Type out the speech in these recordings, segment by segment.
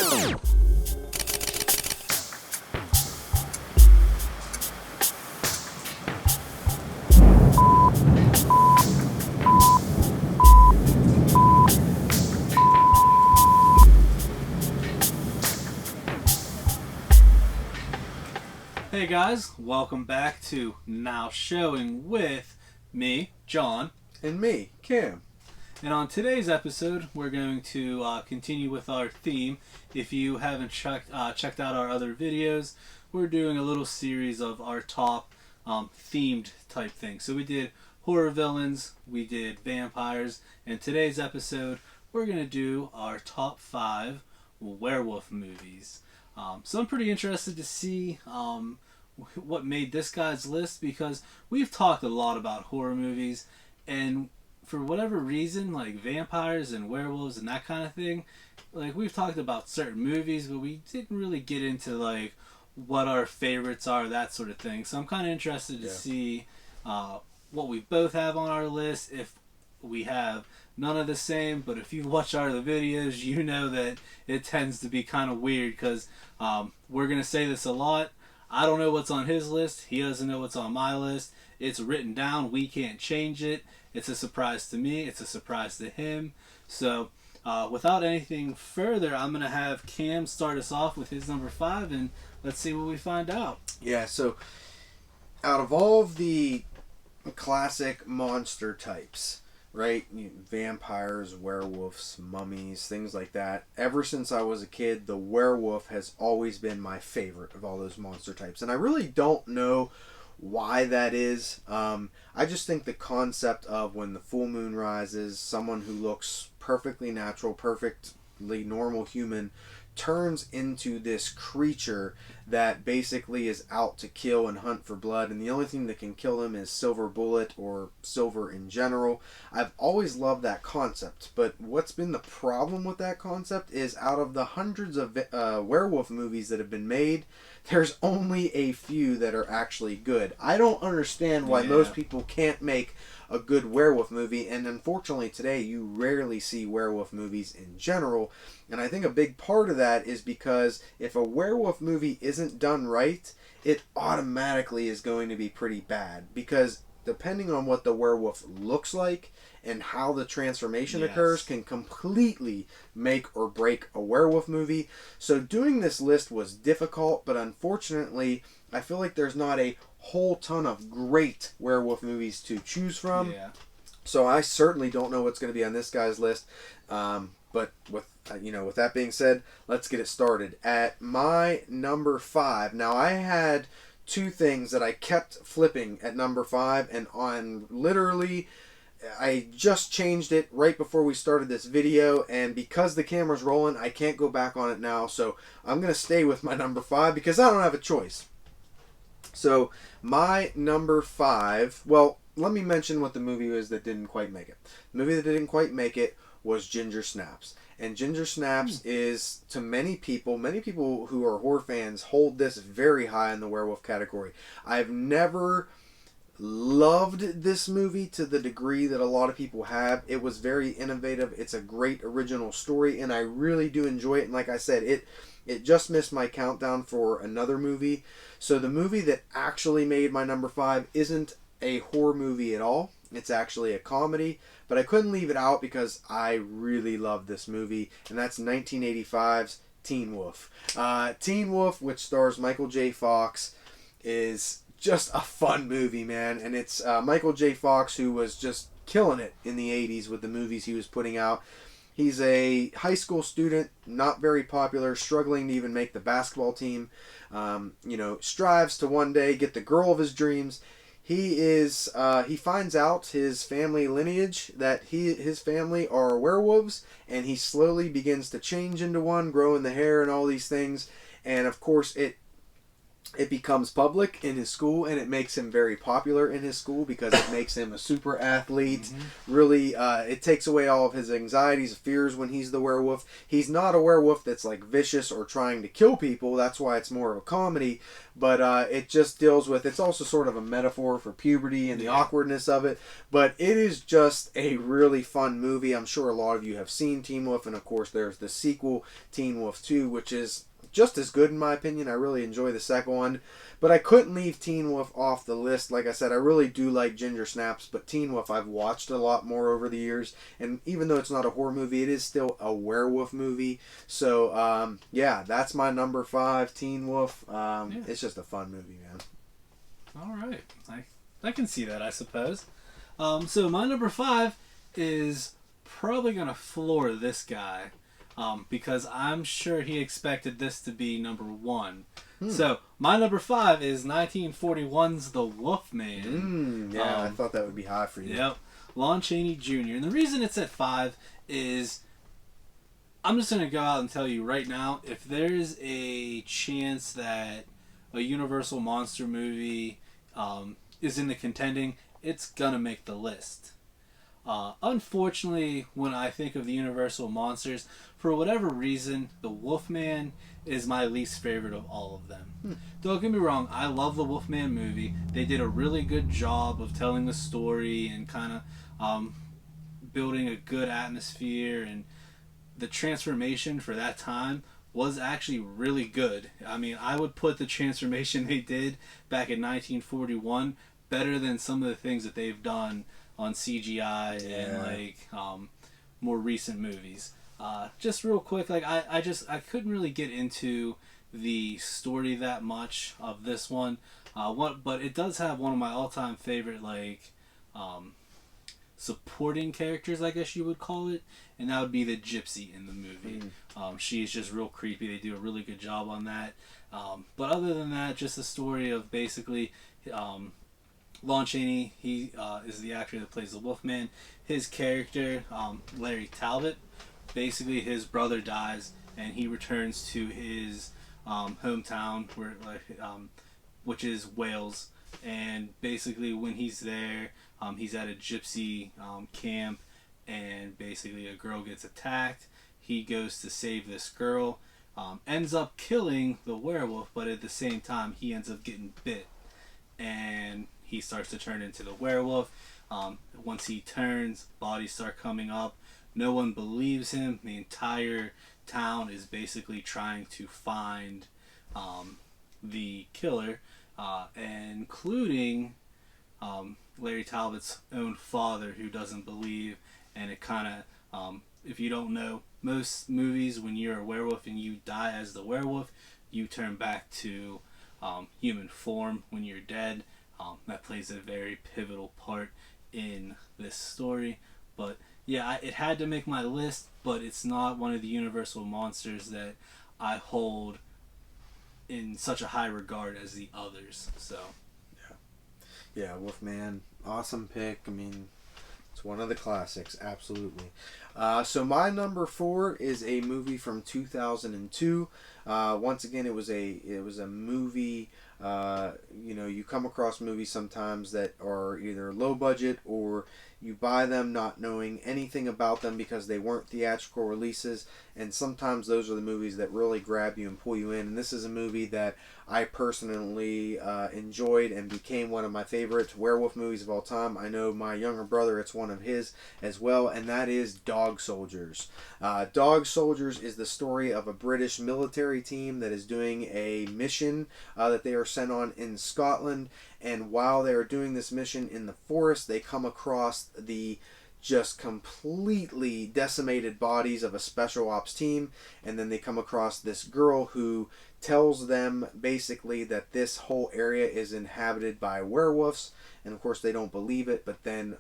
Hey guys, welcome back to Now Showing with me, John. And me, Cam. And on today's episode, we're going to continue with our theme. If you haven't checked out our other videos, we're doing a little series of our top themed type things. So we did horror villains, we did vampires, and today's episode, we're going to do our top 5 werewolf movies. So I'm pretty interested to see what made this guy's list, because we've talked a lot about horror movies, and for whatever reason, like vampires and werewolves and that kind of thing, like we've talked about certain movies, but we didn't really get into like what our favorites are, that sort of thing. So I'm kind of interested to see what we both have on our list. If we have none of the same, but if you watch our other videos, you know that it tends to be kind of weird, because we're going to say this a lot. I don't know what's on his list. He doesn't know what's on my list. It's written down. We can't change it. It's a surprise to me. It's a surprise to him. So without anything further, I'm going to have Cam start us off with his number 5, and let's see what we find out. Yeah, so out of all of the classic monster types, right? Vampires, werewolves, mummies, things like that. Ever since I was a kid, the werewolf has always been my favorite of all those monster types. And I really don't know why that is. I just think the concept of when the full moon rises, someone who looks perfectly natural, perfectly normal human turns into this creature that basically is out to kill and hunt for blood, and the only thing that can kill him is silver bullet or silver in general. I've always loved that concept, but what's been the problem with that concept is out of the hundreds of werewolf movies that have been made, there's only a few that are actually good. I don't understand why most people can't make a good werewolf movie, and unfortunately today you rarely see werewolf movies in general. And I think a big part of that is because if a werewolf movie isn't done right, it automatically is going to be pretty bad, because depending on what the werewolf looks like and how the transformation occurs can completely make or break a werewolf movie. So doing this list was difficult, but unfortunately I feel like there's not a whole ton of great werewolf movies to choose from. So I certainly don't know what's going to be on this guy's list. But with that being said, let's get it started. At my number 5, now I had two things that I kept flipping at number 5, and on literally I just changed it right before we started this video, and because the camera's rolling, I can't go back on it now. So I'm going to stay with my number 5 because I don't have a choice. So my number 5, well, let me mention what the movie was that didn't quite make it. The movie that didn't quite make it was Ginger Snaps. And Ginger Snaps is, to many people who are horror fans hold this very high in the werewolf category. I've never loved this movie to the degree that a lot of people have. It was very innovative. It's a great original story, and I really do enjoy it. And like I said, it just missed my countdown for another movie. So the movie that actually made my number 5 isn't a horror movie at all. It's actually a comedy, but I couldn't leave it out because I really love this movie, and that's 1985's Teen Wolf. Teen Wolf, which stars Michael J. Fox, is just a fun movie, man. And it's Michael J. Fox, who was just killing it in the 80s with the movies he was putting out. He's a high school student, not very popular, struggling to even make the basketball team. Strives to one day get the girl of his dreams. He finds out his family lineage, that his family are werewolves, and he slowly begins to change into one, growing the hair and all these things. And of course, it it becomes public in his school, and it makes him very popular in his school because it makes him a super athlete. Really, it takes away all of his anxieties, fears when he's the werewolf. He's not a werewolf that's like vicious or trying to kill people. That's why it's more of a comedy. But it just deals with, it's also sort of a metaphor for puberty and the awkwardness of it. But it is just a really fun movie. I'm sure a lot of you have seen Teen Wolf, and of course there's the sequel, Teen Wolf 2, which is just as good in my opinion. I really enjoy the second one, but I couldn't leave Teen Wolf off the list. Like I said, I really do like Ginger Snaps, but Teen Wolf I've watched a lot more over the years, and even though it's not a horror movie, it is still a werewolf movie. So yeah, that's my number 5, Teen Wolf. It's just a fun movie, man. All right, I can see that, I suppose. So my number 5 is probably gonna floor this guy. Because I'm sure he expected this to be number 1. So, my number 5 is 1941's The Wolfman. Yeah, I thought that would be high for you. Yep. Lon Chaney Jr. And the reason it's at 5 is, I'm just going to go out and tell you right now, if there's a chance that a Universal Monster movie is in the contending, it's going to make the list. Unfortunately, when I think of the Universal Monsters, for whatever reason, the Wolfman is my least favorite of all of them. Don't get me wrong, I love the Wolfman movie. They did a really good job of telling the story and kind of building a good atmosphere, and the transformation for that time was actually really good. I mean, I would put the transformation they did back in 1941 better than some of the things that they've done on CGI and like more recent movies. Just real quick, like I couldn't really get into the story that much of this one. But it does have one of my all-time favorite like supporting characters, I guess you would call it, and that would be the gypsy in the movie. She's just real creepy. They do a really good job on that. But other than that, just the story of basically Lon Chaney, he is the actor that plays the Wolfman. His character, Larry Talbot, basically his brother dies and he returns to his hometown, which is Wales. And basically when he's there, he's at a gypsy camp, and basically a girl gets attacked. He goes to save this girl, ends up killing the werewolf, but at the same time he ends up getting bit. And he starts to turn into the werewolf. Once he turns, bodies start coming up. No one believes him. The entire town is basically trying to find the killer, including Larry Talbot's own father, who doesn't believe. And it kind of, if you don't know, most movies, when you're a werewolf and you die as the werewolf, you turn back to human form when you're dead. That plays a very pivotal part in this story. But yeah, it had to make my list, but it's not one of the Universal Monsters that I hold in such a high regard as the others. So yeah, Wolfman, awesome pick. I mean, it's one of the classics, absolutely. So my number 4 is a movie from 2002. Once again, it was a movie. You come across movies sometimes that are either low budget, or you buy them not knowing anything about them because they weren't theatrical releases, and sometimes those are the movies that really grab you and pull you in. And this is a movie that I personally enjoyed and became one of my favorite werewolf movies of all time. I know my younger brother, it's one of his as well, and that is Dog Soldiers. Dog Soldiers is the story of a British military team that is doing a mission that they are sent on in Scotland, and while they are doing this mission in the forest, they come across the just completely decimated bodies of a special ops team, and then they come across this girl who tells them basically that this whole area is inhabited by werewolves, and of course they don't believe it, but then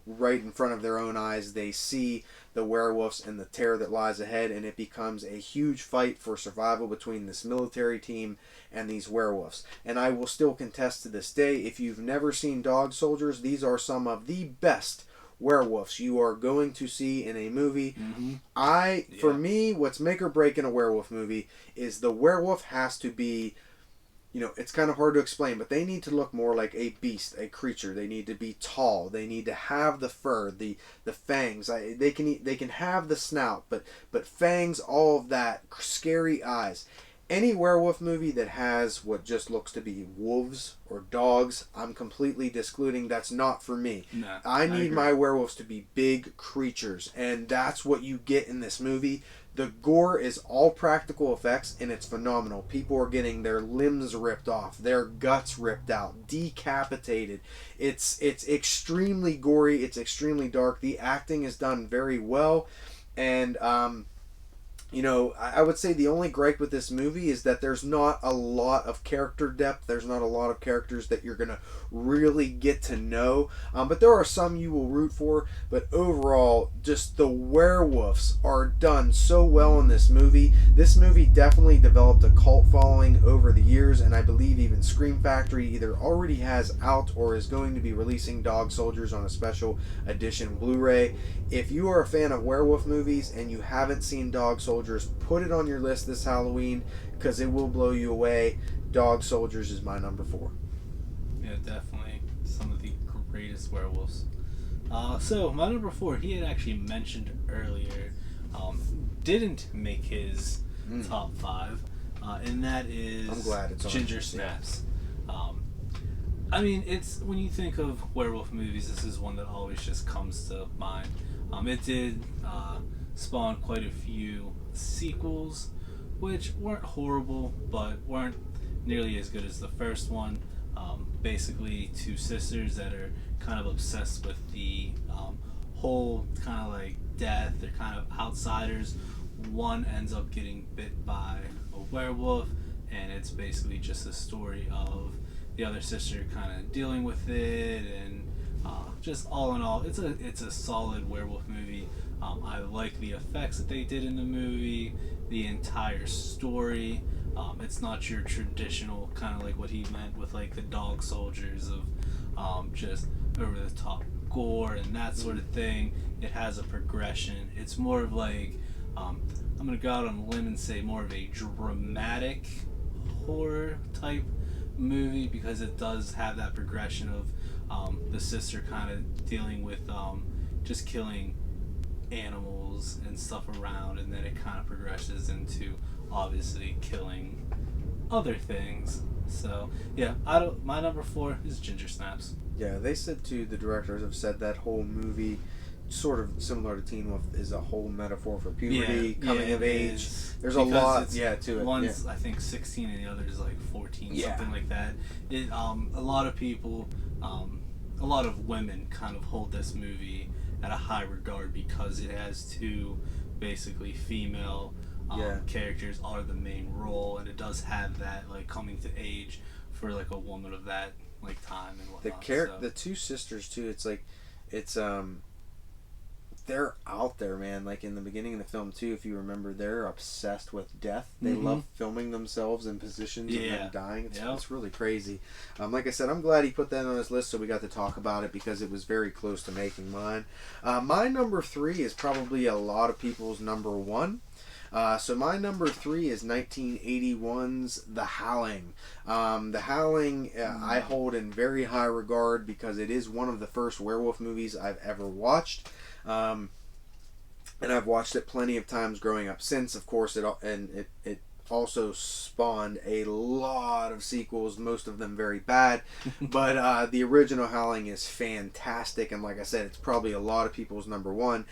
right in front of their own eyes, they see the werewolves and the terror that lies ahead, and it becomes a huge fight for survival between this military team and these werewolves. And I will still contest to this day, if you've never seen Dog Soldiers, these are some of the best werewolves you are going to see in a movie. For me, what's make or break in a werewolf movie is the werewolf has to be it's kind of hard to explain, but they need to look more like a beast, a creature. They need to be tall. They need to have the fur, the fangs. They can have the snout, but fangs, all of that, scary eyes. Any werewolf movie that has what just looks to be wolves or dogs, I'm completely discluding. That's not for me. No, I need agree. my werewolves to be big creatures, and that's what you get in this movie. The gore is all practical effects, and it's phenomenal. People are getting their limbs ripped off, their guts ripped out, decapitated. It's extremely gory. It's extremely dark. The acting is done very well, and I would say the only gripe with this movie is that there's not a lot of character depth. There's not a lot of characters that you're going to really get to know. But there are some you will root for. But overall, just the werewolves are done so well in this movie. This movie definitely developed a cult following over the years. And I believe even Scream Factory either already has out or is going to be releasing Dog Soldiers on a special edition Blu-ray. If you are a fan of werewolf movies and you haven't seen Dog Soldiers, put it on your list this Halloween because it will blow you away. Dog Soldiers is my number 4. Yeah, definitely some of the greatest werewolves. So my number 4, he had actually mentioned earlier, didn't make his top 5, and that is I'm glad it's on Ginger here, Snaps. I mean, it's when you think of werewolf movies, this is one that always just comes to mind. It did spawn quite a few sequels, which weren't horrible, but weren't nearly as good as the first one. Basically, two sisters that are kind of obsessed with the whole kind of like death. They're kind of outsiders. One ends up getting bit by a werewolf, and it's basically just a story of the other sister kind of dealing with it, and just all in all, it's a solid werewolf movie. I like the effects that they did in the movie, the entire story. It's not your traditional kind of like what he meant with like the Dog Soldiers of just over the top gore and that sort of thing. It has a progression. It's more of like I'm gonna go out on a limb and say more of a dramatic horror type movie because it does have that progression of the sister kind of dealing with just killing animals and stuff around, and then it kind of progresses into obviously killing other things. So yeah, my number 4 is Ginger Snaps. Yeah, they said too, the directors have said that whole movie, sort of similar to Teen Wolf, is a whole metaphor for puberty, coming of age. There's a lot, to it. One's I think 16 and the other is like 14, something like that. It a lot of people, a lot of women kind of hold this movie at a high regard because it has two basically female characters are the main role, and it does have that like coming to age for like a woman of that like time and whatnot. The two sisters too. It's they're out there, man. Like in the beginning of the film too, if you remember, they're obsessed with death. They love filming themselves in positions of them dying. It's really crazy. Like I said, I'm glad he put that on his list so we got to talk about it because it was very close to making mine. My number 3 is probably a lot of people's number 1. So my number 3 is 1981's The Howling. The Howling I hold in very high regard because it is one of the first werewolf movies I've ever watched. And I've watched it plenty of times growing up since. Of course, it also spawned a lot of sequels, most of them very bad. But the original Howling is fantastic, and like I said, it's probably a lot of people's number 1.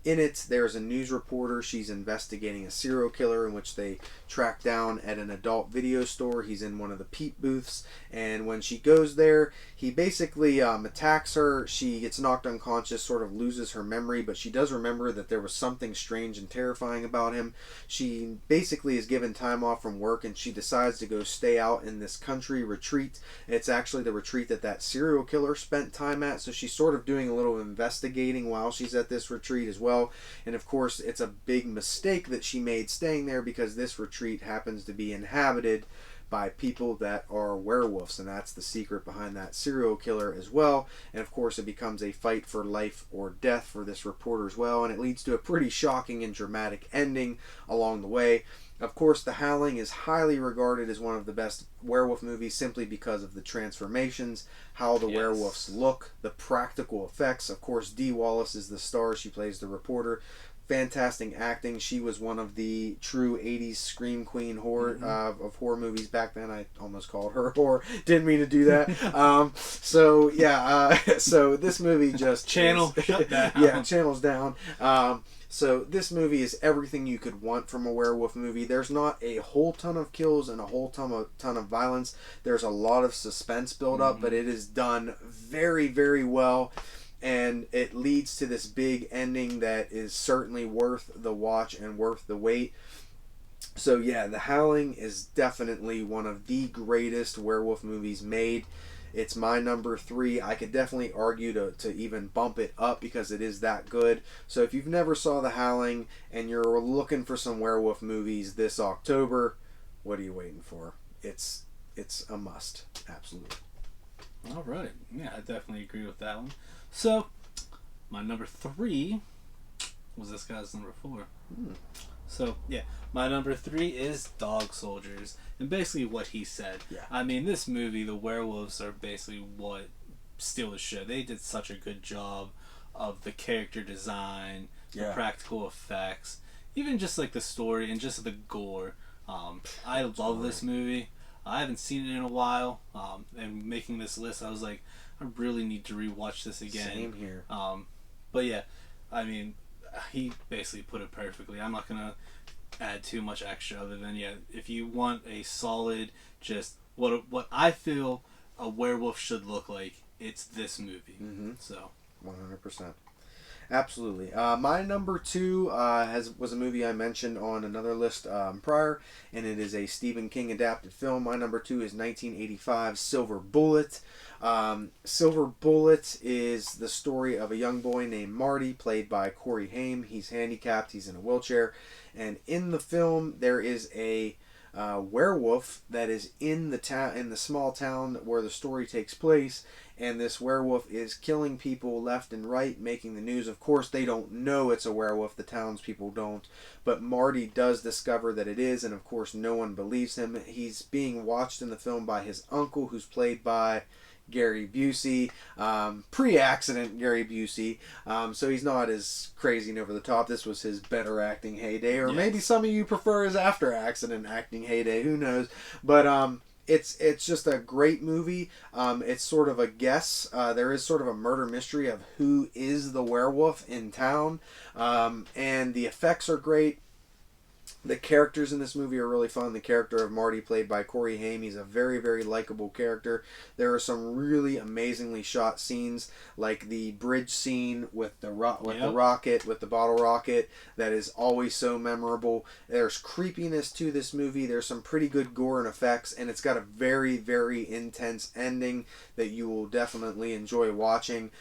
In it, there's a news reporter. She's investigating a serial killer in which they track down at an adult video store. He's in one of the peep booths, and when she goes there, he basically attacks her. She gets knocked unconscious, sort of loses her memory, but she does remember that there was something strange and terrifying about him. She basically is given time off from work, and she decides to go stay out in this country retreat. It's actually the retreat that serial killer spent time at, so she's sort of doing a little investigating while she's at this retreat as well. And of course, it's a big mistake that she made staying there because this retreat happens to be inhabited by people that are werewolves, and that's the secret behind that serial killer as well. And of course, it becomes a fight for life or death for this reporter as well, and it leads to a pretty shocking and dramatic ending along the way. Of course, The Howling is highly regarded as one of the best werewolf movies simply because of the transformations, how the werewolves look, the practical effects. Of course, Dee Wallace is the star. She plays the reporter. Fantastic acting. She was one of the true 80s scream queen horror of horror movies back then. I almost called her horror. Didn't mean to do that. So this movie just channel shut down. Yeah, channel's down. So this movie is everything you could want from a werewolf movie. There's not a whole ton of kills and a whole ton of violence. There's a lot of suspense build up, but it is done very, very well. And it leads to this big ending that is certainly worth the watch and worth the wait. So yeah, The Howling is definitely one of the greatest werewolf movies made. It's my number 3. I could definitely argue to even bump it up because it is that good. So if you've never saw The Howling and you're looking for some werewolf movies this October, what are you waiting for? It's a must. Absolutely. All right. Yeah, I definitely agree with that one. So, my number 3 was this guy's number 4. So, yeah, my number 3 is Dog Soldiers. And basically what he said. Yeah. I mean, this movie, the werewolves are basically what steal the show. They did such a good job of the character design, the practical effects, even just like the story and just the gore. I love this movie. I haven't seen it in a while. And making this list, I was like, I really need to rewatch this again. Same here. But yeah, I mean, he basically put it perfectly. I'm not gonna add too much extra other than if you want a solid, just what I feel a werewolf should look like, it's this movie. So 100%. Absolutely. My number 2 was a movie I mentioned on another list prior, and it is a Stephen King adapted film. My number 2 is 1985's Silver Bullet. Silver Bullet is the story of a young boy named Marty, played by Corey Haim. He's handicapped. He's in a wheelchair. And in the film, there is a werewolf that is in the small town where the story takes place. And this werewolf is killing people left and right, making the news. Of course, they don't know it's a werewolf. The townspeople don't. But Marty does discover that it is, and of course, no one believes him. He's being watched in the film by his uncle, who's played by Gary Busey, pre-accident Gary Busey, so he's not as crazy and over the top. This was his better acting heyday, or maybe some of you prefer his after accident acting heyday, who knows. But it's just a great movie. It's sort of a guess. There is sort of a murder mystery of who is the werewolf in town, and the effects are great. The characters in this movie are really fun. The character of Marty, played by Corey Haim, he's a very, very likable character. There are some really amazingly shot scenes, like the bridge scene with the rocket, with the bottle rocket, that is always so memorable. There's creepiness to this movie. There's some pretty good gore and effects, and it's got a very, very intense ending that you will definitely enjoy watching.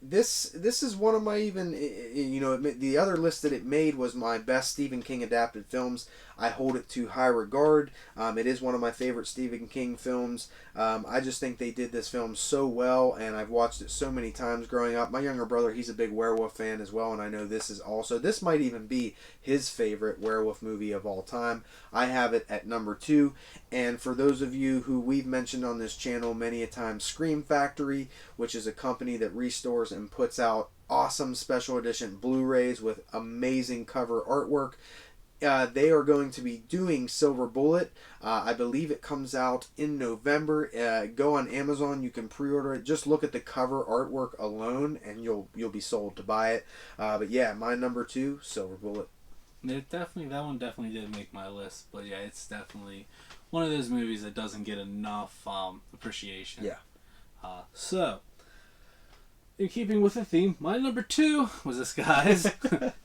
This is one of my the other list that it made was my best Stephen King adapted films. I hold it to high regard. It is one of my favorite Stephen King films. I just think they did this film so well, and I've watched it so many times growing up. My younger brother, he's a big werewolf fan as well, and I know this might even be his favorite werewolf movie of all time. I have it at number 2, and for those of you who we've mentioned on this channel many a time, Scream Factory, which is a company that restores and puts out awesome special edition Blu-rays with amazing cover artwork. They are going to be doing Silver Bullet. I believe it comes out in November. Go on Amazon. You can pre-order it. Just look at the cover artwork alone, and you'll be sold to buy it. But yeah, my number 2, Silver Bullet. That one definitely did make my list. But yeah, it's definitely one of those movies that doesn't get enough appreciation. Yeah. So, in keeping with the theme, my number 2 was this guy's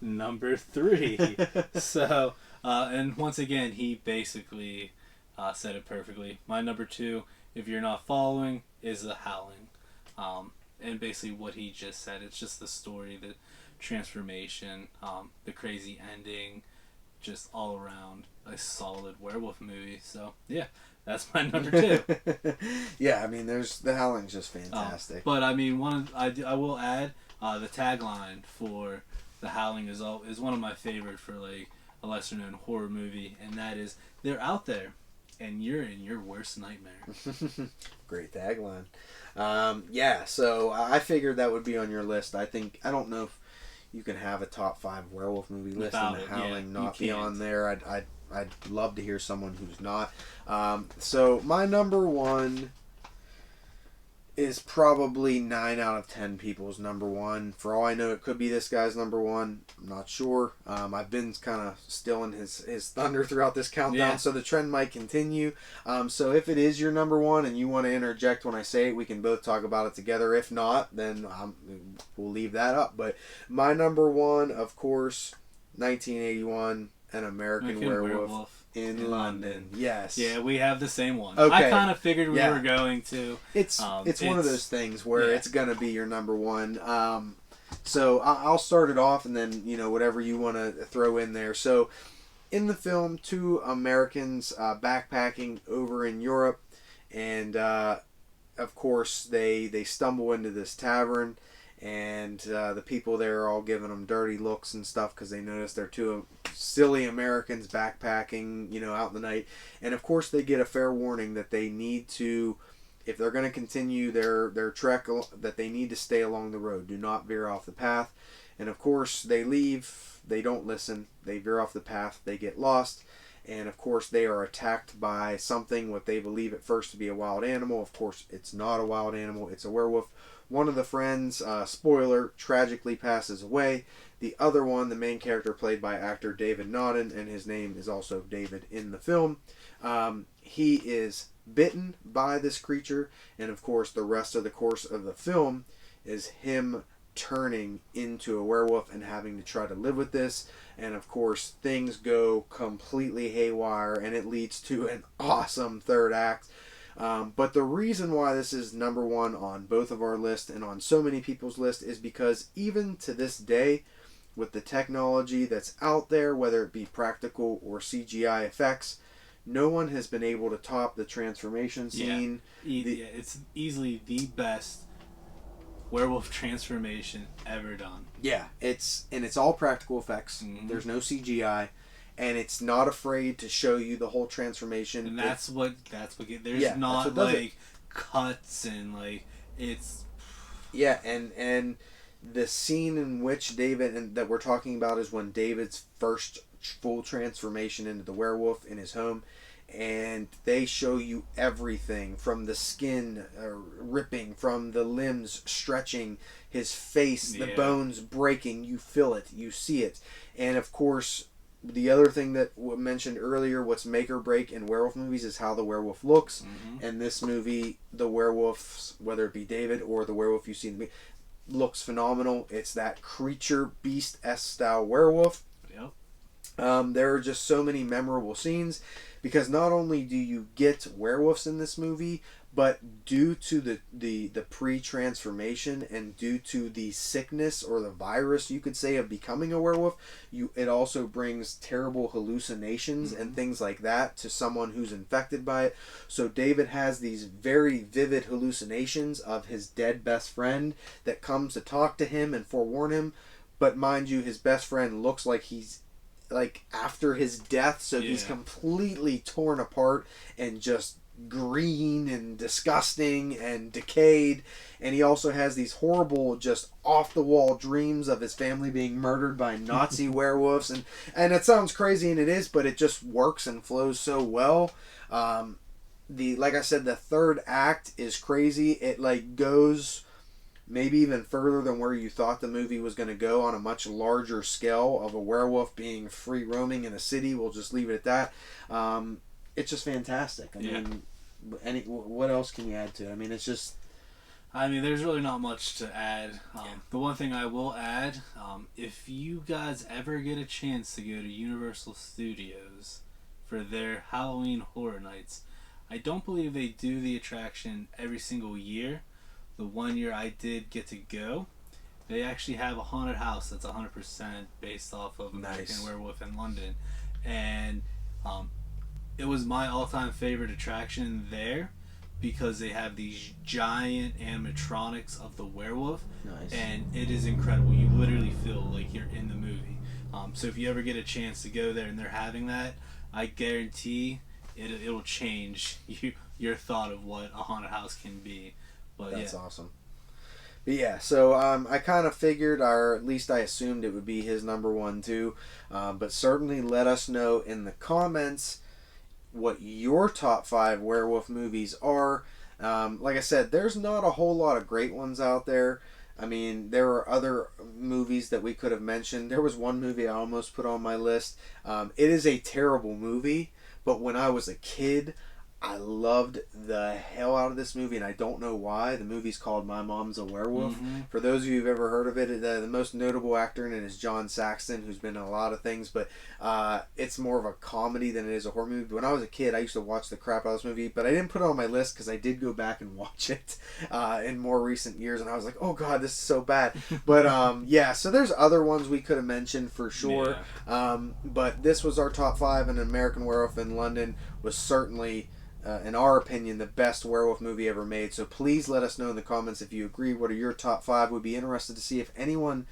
number 3. So, and once again, he basically said it perfectly. My number 2, if you're not following, is The Howling. And basically what he just said, it's just the story, the transformation, the crazy ending. just all around a solid werewolf movie. So yeah, that's my number 2. Yeah, I mean, The Howling's just fantastic. But I mean, I will add the tagline for The Howling is one of my favorite for like a lesser known horror movie, and that is they're out there, and you're in your worst nightmare. Great tagline. Yeah, so I figured that would be on your list. I don't know if you can have a top 5 werewolf movie list and The Howling not be on there. I'd love to hear someone who's not. So my number 1 is probably 9 out of 10 people's number 1. For all I know, it could be this guy's number 1. I'm not sure. I've been kind of stealing his thunder throughout this countdown, so the trend might continue. So if it is your number 1 and you want to interject when I say it, we can both talk about it together. If not, then we'll leave that up. But my number 1, of course, 1981, An American Werewolf in London. Yes. Yeah, we have the same one. Okay. I kind of figured we were going to. It's one of those things where it's gonna be your number 1. So I'll start it off, and then whatever you want to throw in there. So in the film, 2 Americans backpacking over in Europe, and of course they stumble into this tavern. And the people there are all giving them dirty looks and stuff because they notice they're 2 silly Americans backpacking, out in the night. And of course they get a fair warning that they need to, if they're going to continue their trek, that they need to stay along the road. Do not veer off the path. And of course they leave. They don't listen. They veer off the path. They get lost. And of course they are attacked by something what they believe at first to be a wild animal. Of course it's not a wild animal. It's a werewolf. One of the friends, spoiler, tragically passes away. The other one, the main character played by actor David Nodden, and his name is also David in the film. He is bitten by this creature, and of course the rest of the course of the film is him turning into a werewolf and having to try to live with this. And of course things go completely haywire, and it leads to an awesome third act. But the reason why this is number 1 on both of our lists and on so many people's list is because even to this day, with the technology that's out there, whether it be practical or CGI effects, no one has been able to top the transformation scene. It's easily the best werewolf transformation ever done. Yeah, it's all practical effects. Mm-hmm. There's no CGI. And it's not afraid to show you the whole transformation. And that's what there's not like cuts and like it's. Yeah, and the scene in which David and that we're talking about is when David's first full transformation into the werewolf in his home, and they show you everything from the skin ripping, from the limbs stretching, his face, the bones breaking. You feel it, you see it, and of course. The other thing that we mentioned earlier, what's make or break in werewolf movies is how the werewolf looks. Mm-hmm. And this movie, the werewolves, whether it be David or the werewolf you see in the movie, looks phenomenal. It's that creature, beast-esque style werewolf. Yep. There are just so many memorable scenes because not only do you get werewolves in this movie, but due to the pre-transformation and due to the sickness or the virus, you could say, of becoming a werewolf, it also brings terrible hallucinations and things like that to someone who's infected by it. So David has these very vivid hallucinations of his dead best friend that comes to talk to him and forewarn him. But mind you, his best friend looks like he's like after his death, so he's completely torn apart and just green and disgusting and decayed. And he also has these horrible, just off the wall dreams of his family being murdered by Nazi werewolves, and it sounds crazy, and it is, but it just works and flows so well. Like I said, the third act is crazy. It like goes maybe even further than where you thought the movie was going to go, on a much larger scale of a werewolf being free roaming in a city. We'll just leave it at that. It's just fantastic. I mean, what else can you add to it? I mean, it's just... I mean, there's really not much to add. The one thing I will add, if you guys ever get a chance to go to Universal Studios for their Halloween Horror Nights, I don't believe they do the attraction every single year. The one year I did get to go, they actually have a haunted house that's 100% based off of American Werewolf in London. and um, it was my all-time favorite attraction there because they have these giant animatronics of the werewolf, Nice. and it is incredible. You literally feel like you're in the movie. So if you ever get a chance to go there and they're having that, I guarantee it'll change your thought of what a haunted house can be. But That's yeah. awesome. But yeah, so I kind of figured, or at least I assumed it would be his number one too. But certainly let us know in the comments what your top 5 werewolf movies are. Like I said, there's not a whole lot of great ones out there. I mean, there are other movies that we could have mentioned. There was one movie I almost put on my list. It is a terrible movie, but when I was a kid, I loved the hell out of this movie, and I don't know why. The movie's called My Mom's a Werewolf. Mm-hmm. For those of you who've ever heard of it, the most notable actor in it is John Saxon, who's been in a lot of things, but it's more of a comedy than it is a horror movie. But when I was a kid, I used to watch the crap out of this movie, but I didn't put it on my list because I did go back and watch it in more recent years, and I was like, oh god, this is so bad. But yeah, so there's other ones we could have mentioned for sure. Yeah. But this was our top 5, and American Werewolf in London was certainly in our opinion, the best werewolf movie ever made. So please let us know in the comments if you agree. What are your top 5? We'd be interested to see if anyone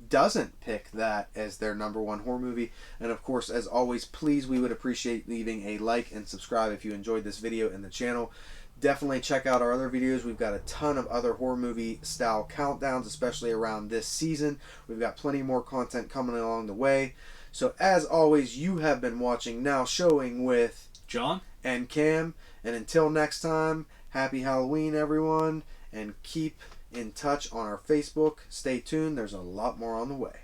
doesn't pick that as their number one horror movie. And of course, as always, please, we would appreciate leaving a like and subscribe if you enjoyed this video and the channel. Definitely check out our other videos. We've got a ton of other horror movie style countdowns, especially around this season. We've got plenty more content coming along the way. So as always, you have been watching Now Showing with John and Cam, and until next time, happy Halloween everyone, and keep in touch on our Facebook. Stay tuned, there's a lot more on the way.